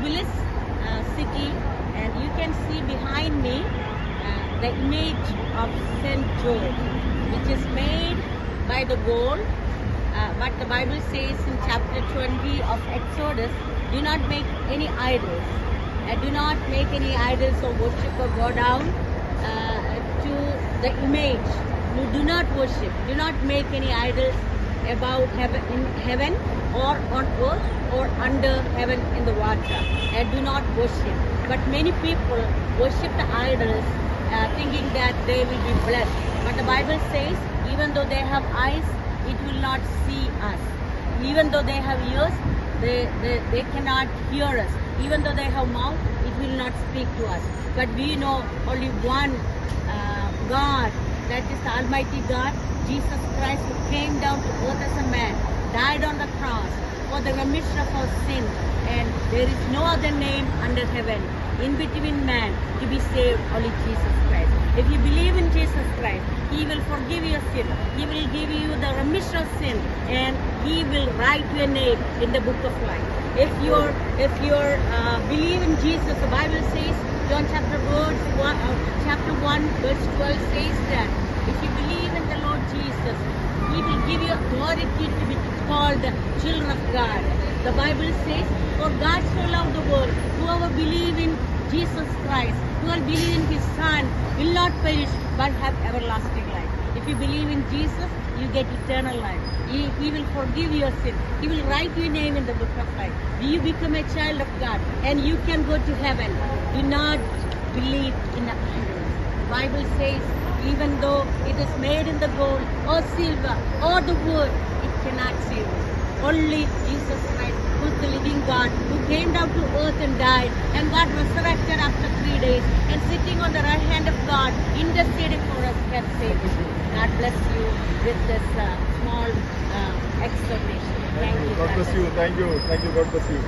Publius city, and you can see behind me the image of Saint George, which is made by the gold. But the Bible says in chapter 20 of Exodus, do not make any idols. Do not make any idols or worship or go down to the image. You do not worship. Do not make any idols above heaven, in heaven or on earth or under heaven in the water. Do not worship. But many people worship the idols thinking that they will be blessed. But the Bible says, even though they have eyes, it will not see us. Even though they have ears, they cannot hear us. Even though they have mouth, it will not speak to us. But we know only one God, that is the Almighty God, Jesus Christ, who came down to earth as a man, died on the cross for the remission of our sin. And there is no other name under heaven in between man to be saved, only Jesus Christ. If you believe in Jesus Christ, He will forgive your sin. He will give you the remission of sin, and He will write your name in the book of life. If you believe in Jesus, the Bible says, John chapter 1 verse 12 says that if you believe in the Lord Jesus, He will give you authority to be called the children of God. The Bible says, for God so loved the world, whoever believe in Jesus Christ, whoever believe in His Son, will not perish but have everlasting life. If you believe in Jesus, you get eternal life. He will forgive your sin. He will write your name in the book of life. You become a child of God, and you can go to heaven. Do not believe in the idols. The Bible says, even though it is made in the gold or silver or the wood, it cannot save us. Only Jesus Christ, who is the living God, who came down to earth and died and got resurrected after 3 days, and sitting on the right hand of God, interceding for us, can save us. God bless you with this small explanation. Thank you. God bless you. Thank you. Thank you. God bless you.